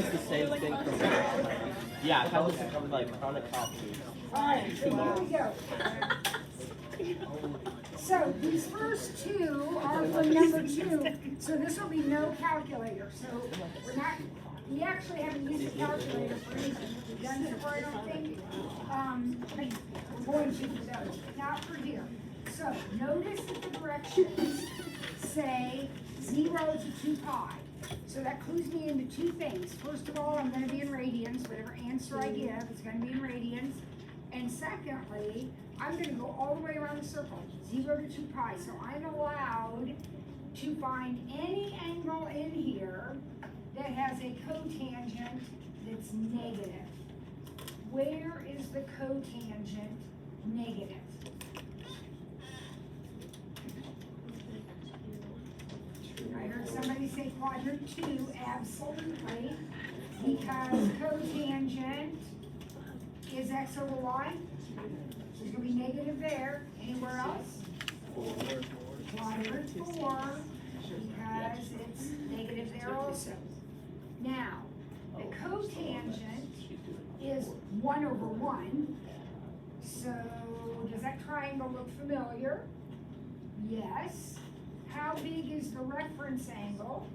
It's the same thing from yeah, it has this like chronic cough. Alright, so here we go. So these first two are from number 2, so this will be no calculator. So we actually haven't used a calculator for anything that we've done so far, I don't think. We're going to for those, but not for here. So notice that the directions say 0 to 2 pi. So that clues me into two things. First of all, I'm going to be in radians. Whatever answer I give is going to be in radians. And secondly, I'm going to go all the way around the circle, 0 to 2 pi. So I'm allowed to find any angle in here that has a cotangent that's negative. Where is the cotangent negative? I heard somebody say quadrant 2, absolutely, because cotangent is x over y. So there's going to be negative there. Anywhere else? Quadrant 4, because it's negative there also. Now, the cotangent is 1 over 1. So does that triangle look familiar? Yes. How big is the reference angle?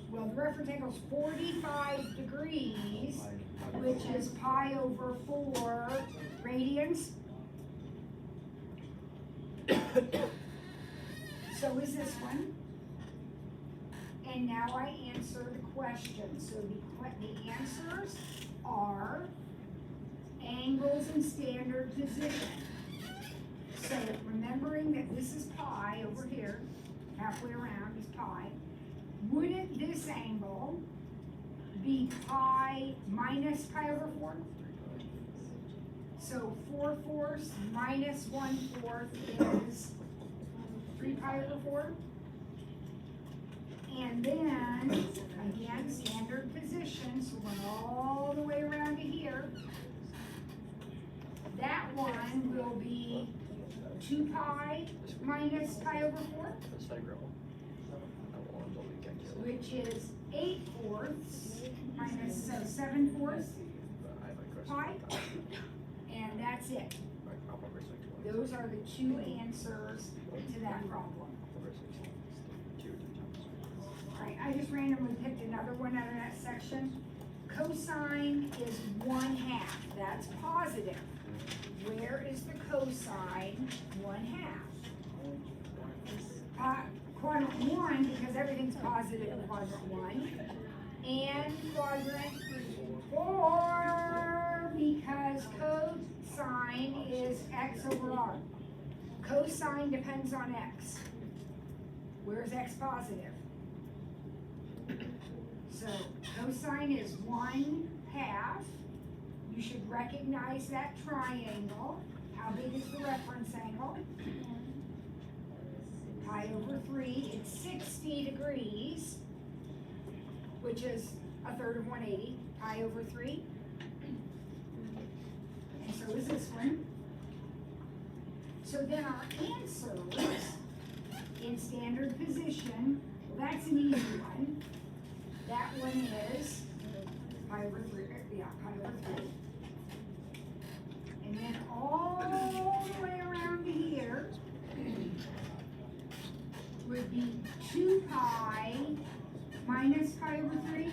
Well, the reference angle is 45 degrees, which is pi over 4 radians. So is this one. And now I answer the question. So the answers are angles in standard position. So remembering that this is pi over here, halfway around is pi, wouldn't this angle be pi minus pi over 4? So 4/4 minus 1/4 is 3 pi over 4. And then, again, standard position, so we're all the way around to here. That one will be 2 pi minus pi over 4, which is 8/4 minus 7/4 pi, and that's it. Those are the two answers to that problem. Alright, I just randomly picked another one out of that section. Cosine is 1/2, that's positive. Where is the cosine 1/2? Quadrant 1, because everything's positive in quadrant 1. And quadrant 4, because cosine is x over r. Cosine depends on x. Where's x positive? So cosine is 1/2. You should recognize that triangle. How big is the reference angle? Pi over 3. It's 60 degrees, which is 1/3 of 180. Pi over 3. And so is this one. So then our answers in standard position, well, that's an easy one. That one is pi over 3. Yeah, pi over 3. And then all the way around to here would be 2 pi minus pi over 3.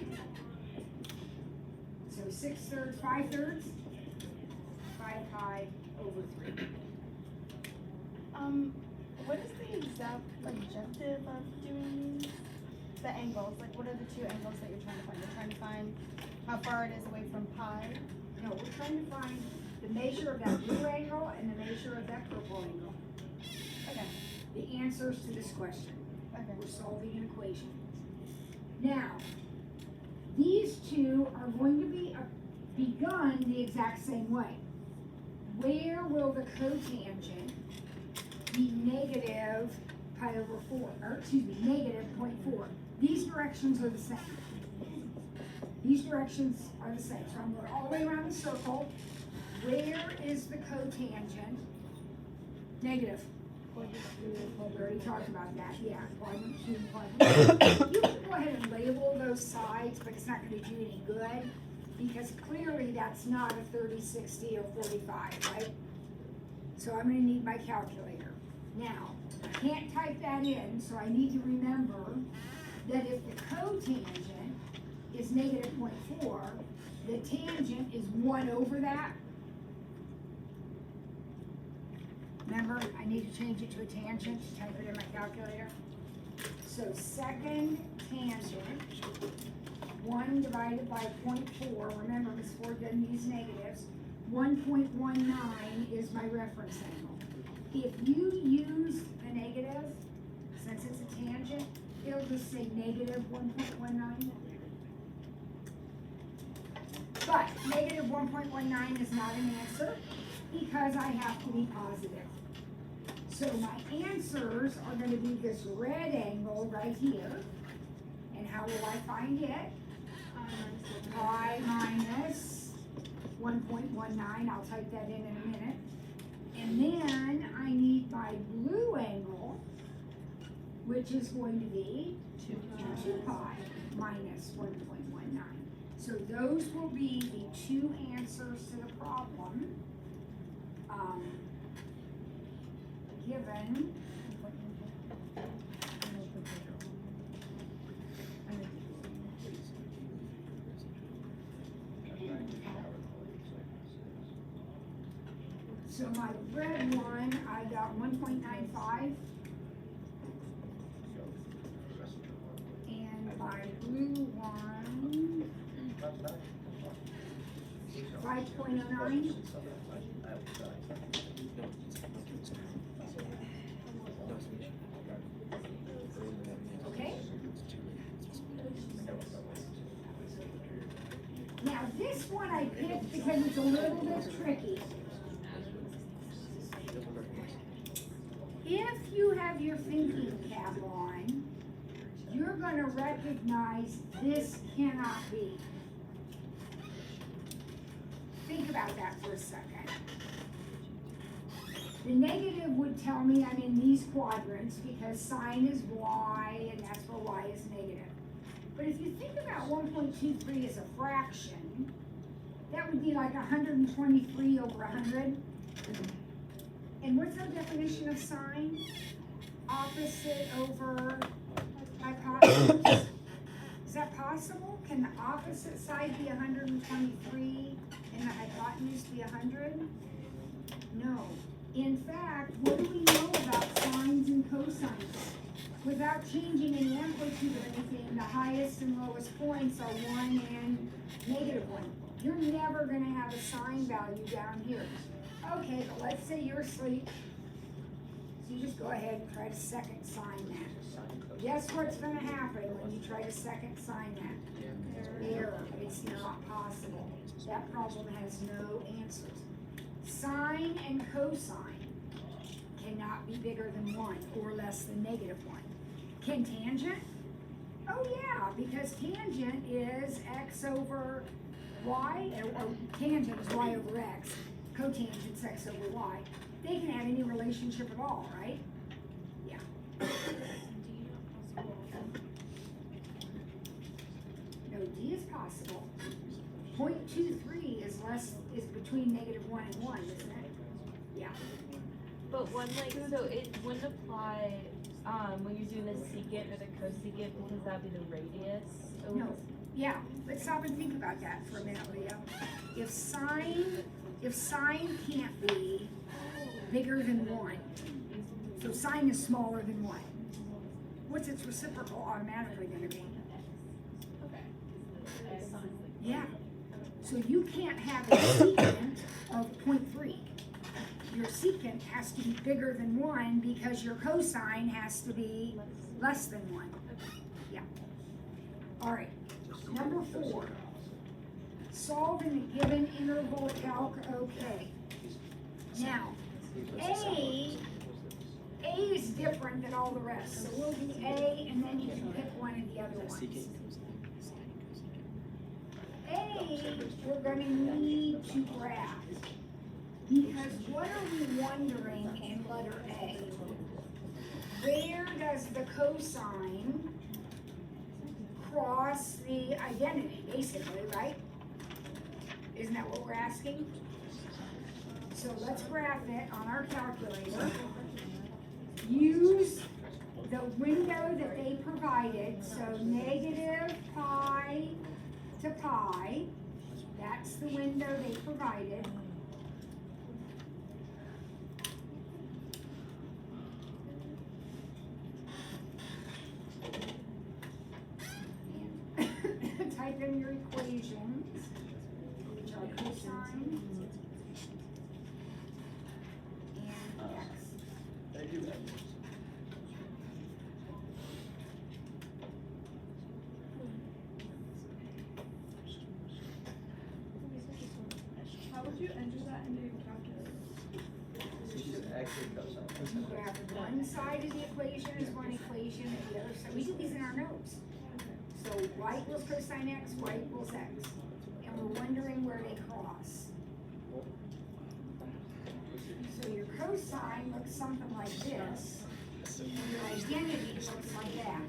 So 6/3, 5/3, 5 pi over 3. What is the exact objective of doing the angles? Like, what are the two angles that you're trying to find? You're trying to find how far it is away from pi? No, we're trying to find the measure of that blue angle and the measure of that purple angle. Okay. The answers to this question. Okay. We're solving an equation. Now, these two are going to be begun the exact same way. Where will the cotangent be negative pi over 4, or excuse me, negative 0.4? These directions are the same. These directions are the same. So I'm going all the way around the circle. Where is the cotangent? Negative. Well, we already talked about that, yeah, quadrant 2, quadrant 3. You can go ahead and label those sides, but it's not gonna do any good, because clearly that's not a 30, 60, or 45, right? So I'm gonna need my calculator. Now, I can't type that in, so I need to remember that if the cotangent is negative 0.4, the tangent is 1 over that. Remember, I need to change it to a tangent to type it in my calculator. So second tangent, 1 divided by 0.4, remember Ms. Ford doesn't use negatives, 1.19 is my reference angle. If you use a negative, since it's a tangent, it'll just say negative 1.19. But negative 1.19 is not an answer because I have to be positive. So my answers are going to be this red angle right here. And how will I find it? Pi minus 1.19. I'll type that in a minute. And then I need my blue angle, which is going to be 2 pi minus 1.19. So those will be the two answers to the problem given so my red one, I got 1.95, and my blue one, 5.09. Okay? Now this one I picked because it's a little bit tricky. If you have your thinking cap on, you're going to recognize this cannot be. Think about that for a second. The negative would tell me I'm in these quadrants because sine is y and that's where y is negative. But if you think about 1.23 as a fraction, that would be like 123 over 100. And what's our definition of sine? Opposite over hypotenuse. Is that possible? Can the opposite side be 123 and the hypotenuse be 100? No. In fact, what do we know about sines and cosines? Without changing any amplitude or anything, the highest and lowest points are 1 and negative 1. You're never going to have a sine value down here. Okay, but let's say you're asleep. So you just go ahead and try to second sign that. Guess what's going to happen when you try to second sign that? Error. It's not possible. That problem has no answers. Sine and cosine cannot be bigger than 1 or less than negative 1. Can tangent? Oh yeah, because tangent is x over y, or tangent is y over x. Cotangent's x over y. They can have any relationship at all, right? Yeah. No, D is possible. 0.23 is between negative 1 and 1, isn't it? Yeah. But one so it wouldn't apply when you're doing the secant or the cosecant because that'd be the radius. No. Yeah, but stop and think about that for a minute, Leah. If sine can't be bigger than 1, so sine is smaller than 1, what's its reciprocal automatically going to be? Yeah. So you can't have a secant of 0.3. Your secant has to be bigger than 1 because your cosine has to be less than 1. Yeah. All right. Number 4. Solve in the given interval calc. Okay. Now, A is different than all the rest. So we'll do A and then you can pick one of the other ones. A, we're going to need to graph. Because what are we wondering in letter A? where does the cosine cross the identity, basically, right? Isn't that what we're asking? So let's graph it on our calculator. Use the window that they provided, so negative pi to pi. That's the window they provided. And type in your equations, which are cosine and x. How would you enter that into your calculator? You grab one side of the equation is one equation, and the other side, we did these in our notes. So y equals cosine x, y equals x. And we're wondering where they cross. So your cosine looks something like this. Your identity looks like that.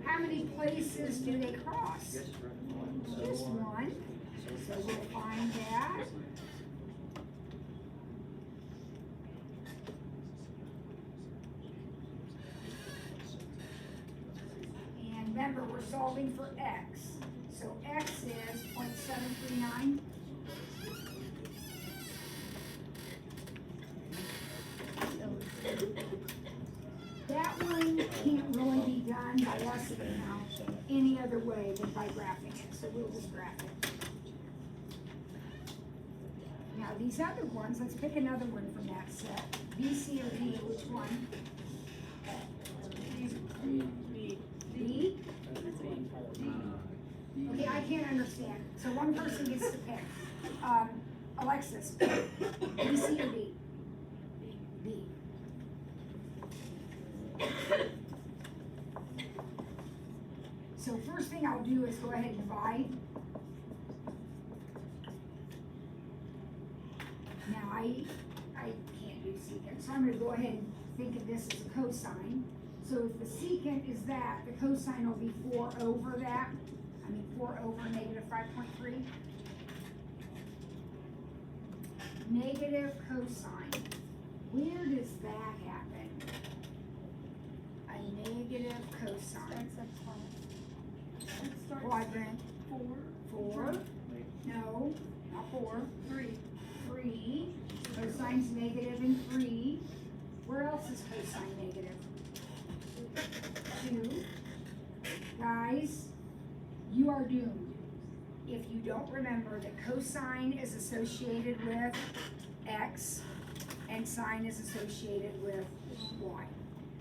How many places do they cross? Just one. So we'll find that. And remember, we're solving for x. So x is 0.739. That one can't really be done by us anyhow, any other way than by graphing it, so we'll just graph it. Now these other ones, let's pick another one from that set. B, C, or D, which one? B? Okay, I can't understand, so one person gets to pick. Alexis, B, C, or D? B. So first thing I'll do is go ahead and divide. Now I can't do secant, so I'm gonna go ahead and think of this as a cosine. So if the secant is that, the cosine will be 4 over that. 4 over negative 5.3. Negative cosine. Where does that happen? A negative cosine. Quadrant. 4. No, not 4. 3. Cosine's negative in 3. Where else is cosine negative? 2. Guys, you are doomed if you don't remember that cosine is associated with x and sine is associated with y.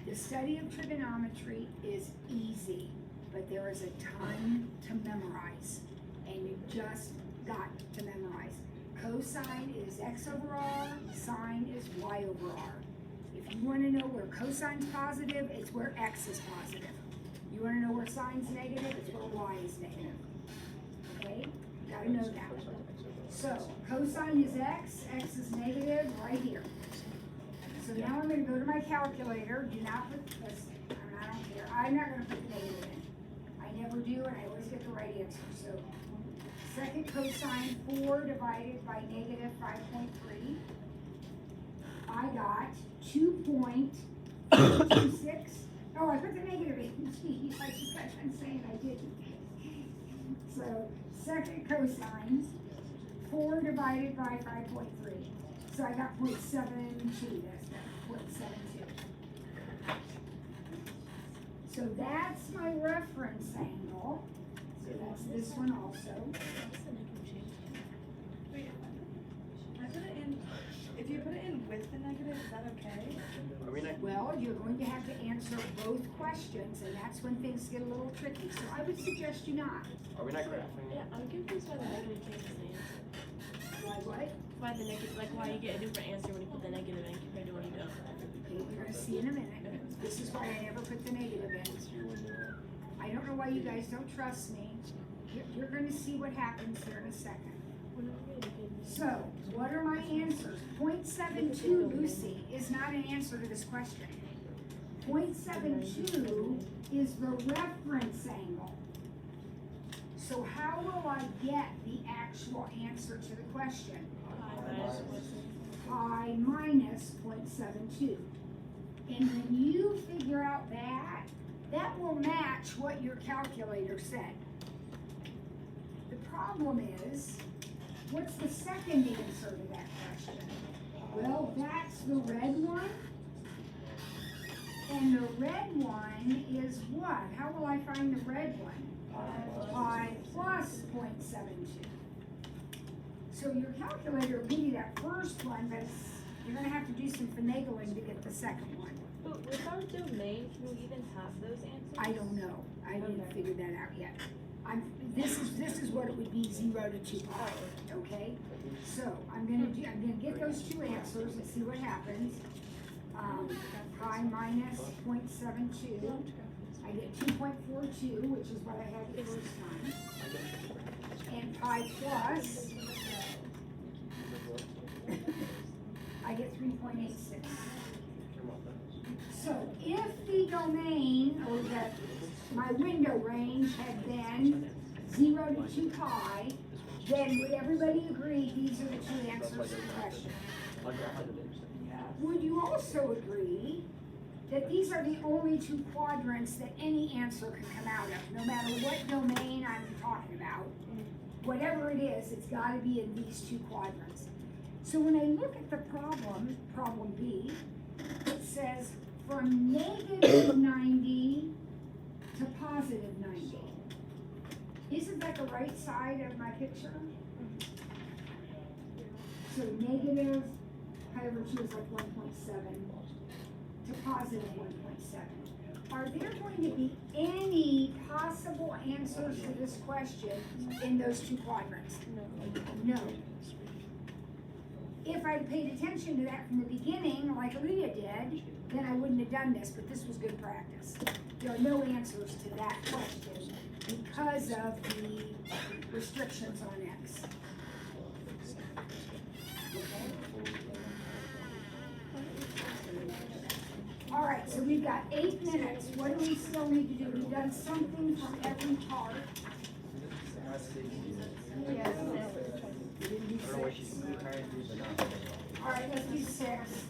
The study of trigonometry is easy, but there is a ton to memorize, and you just got to memorize. Cosine is x over r, sine is y over r. If you want to know where cosine's positive, it's where x is positive. You want to know where sine's negative, it's where y is negative. Okay? Gotta know that. So, cosine is x is negative right here. So now I'm going to go to my calculator. Do not put this, I don't care. I'm not going to put the negative in. I never do, and I always get the right answer. So, second cosine, 4 divided by negative 5.3. I got 2.26. Oh, I put the negative in. Jeez, I just got done saying I didn't. So, second cosine, 4 divided by 5.3. So I got 0.72. That's not 0.72. So that's my reference angle. So that's this one also. Wait, I put it in, if you put it in with the negative, is that okay? Well, you're going to have to answer both questions, and that's when things get a little tricky. So I would suggest you not. Are we not graphing? Yeah, I'm confused why the negative changes the answer. Why what? Why the negative, like why you get a different answer when you put the negative in compared to when you don't. Okay, you're gonna see in a minute. This is why I never put the negative in. I don't know why you guys don't trust me. You're gonna see what happens here in a second. So, what are my answers? 0.72, Lucy, is not an answer to this question. 0.72 is the reference angle. So how will I get the actual answer to the question? Pi minus 0.72. And when you figure out that, that will match what your calculator said. The problem is, what's the second answer to that question? Well, that's the red one. And the red one is what? How will I find the red one? Pi plus 0.72. So your calculator will give you that first one, but you're gonna have to do some finagling to get the second one. But with our domain, can we even have those answers? I don't know. I didn't figure that out yet. This is what it would be, 0 to 2 pi, okay? So I'm gonna get those two answers and see what happens. Pi minus 0.72. I get 2.42, which is what I had the first time. And pi plus, I get 3.86. So if the domain, or my window range had been 0 to 2 pi, then would everybody agree these are the two answers to the question? Would you also agree that these are the only two quadrants that any answer can come out of, no matter what domain I'm talking about? Whatever it is, it's got to be in these two quadrants. So when I look at the problem B, it says from negative 90 to positive 90. Isn't that the right side of my picture? So negative pi over 2 is like 1.7 to positive 1.7. Are there going to be any possible answers to this question in those two quadrants? No. If I'd paid attention to that from the beginning, like Leah did, then I wouldn't have done this, but this was good practice. There are no answers to that question because of the restrictions on X. All right, so we've got 8 minutes. What do we still need to do? We've done something from every part. All right, let's do 6.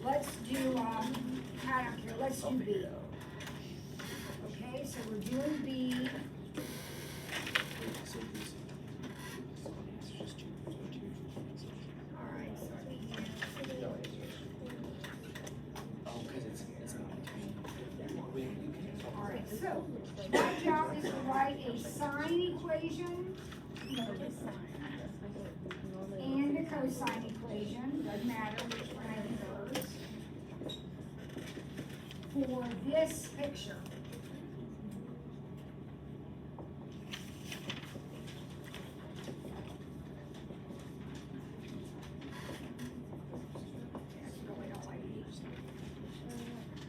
Let's do, I don't care, let's do B. Okay, so we're doing B. All right, so all right, so my job is to write a sine equation and a cosine equation, doesn't matter which one I use, for this picture.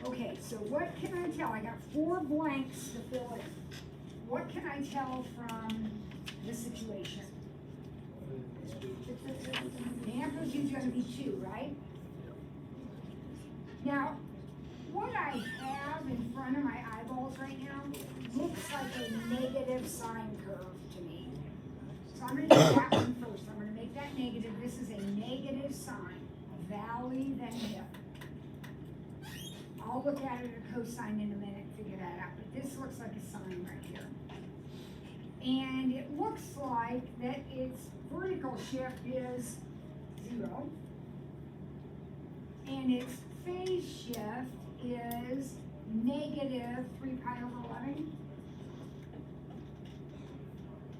Okay, so what can I tell? I got 4 blanks to fill in. What can I tell from this situation? The amplitude's gonna be 2, right? Now, what I have in front of my eyeballs right now looks like a negative sine curve to me. So I'm gonna do that one first. I'm gonna make that negative. This is a negative sine, valley then dip. I'll look at it a cosine in a minute and figure that out, but this looks like a sine right here. And it looks like that its vertical shift is 0, and its phase shift is negative 3 pi over 11.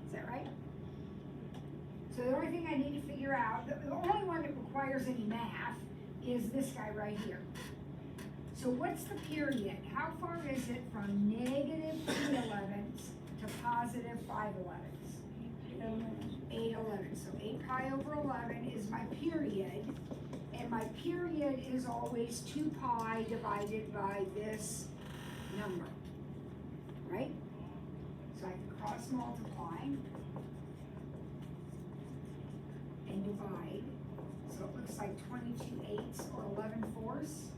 Is that right? So the only thing I need to figure out, the only one that requires any math is this guy right here. So what's the period? How far is it from negative 3/11ths to positive 5/11ths? 8/11. So 8 pi over 11 is my period, and my period is always 2 pi divided by this number, right? So I can cross multiply. And divide. So it looks like 22/8 or 11/4.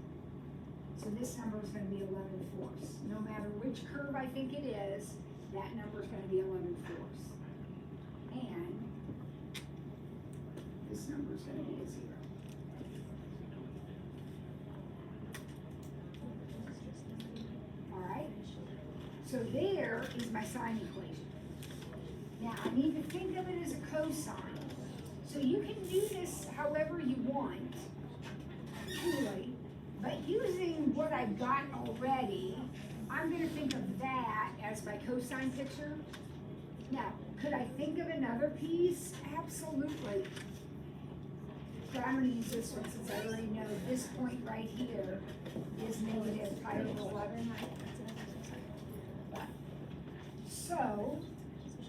So this number is gonna be 11/4. No matter which curve I think it is, that number is gonna be 11/4. And this number is gonna be a 0. All right? So there is my sine equation. Now I need to think of it as a cosine. So you can do this however you want, truly, but using what I've got already, I'm gonna think of that as my cosine picture. Now, could I think of another piece? Absolutely. But I'm gonna use this one since I already know this point right here is negative pi over 11. So,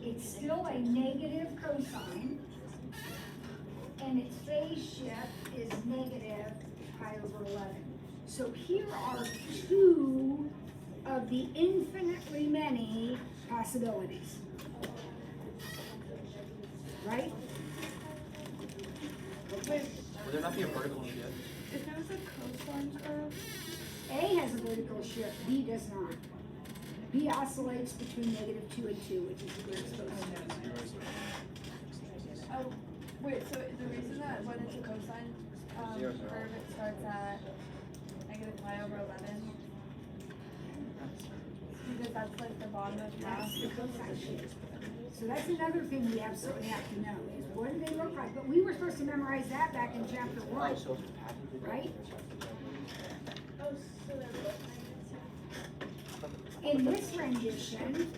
it's still a negative cosine, and its phase shift is negative pi over 11. So here are two of the infinitely many possibilities. Right? Would there not be a vertical shift? If it was a cosine curve, A has a vertical shift, B does not. B oscillates between -2 and 2, which is where it's supposed to be. oh, wait, so the reason that when it's a cosine curve, it starts at negative pi over 11? Because that's like the bottom of the That's graph. the cosine shift. So that's another thing we absolutely have to know, is what do they look like? But we were supposed to memorize that back in chapter 1, right? Oh, so they're both In this rendition,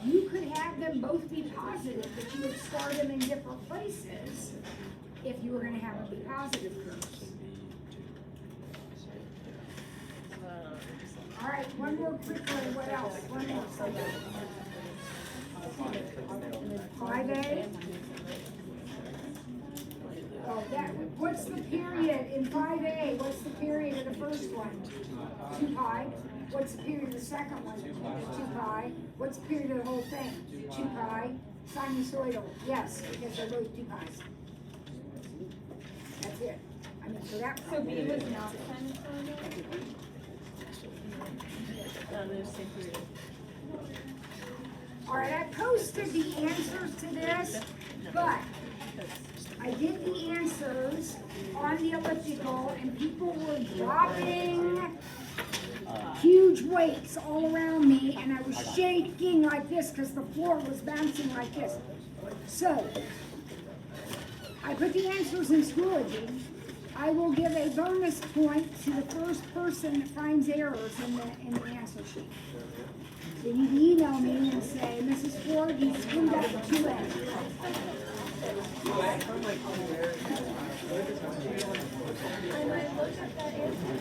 you could have them both be positive, but you would start them in different places if you were gonna have them be positive curves. All right, one more quickly, what else? One more. 5A? Oh, what's the period in 5A? What's the period of the first one? 2 pi. What's the period of the second one? 2 pi. What's the period of the whole thing? 2 pi. Sinusoidal, yes, because they're both 2 pi's. That's it. I mean, so that. So B was not sinusoidal? All right, I posted the answers to this, but I did the answers on the elliptical and people were dropping huge weights all around me and I was shaking like this because the floor was bouncing like this. So, I put the answers in Schoology. I will give a bonus point to the first person that finds errors in the answer sheet. So you can email me and say, Mrs. Ford, you screwed up 2A. And I looked at that answer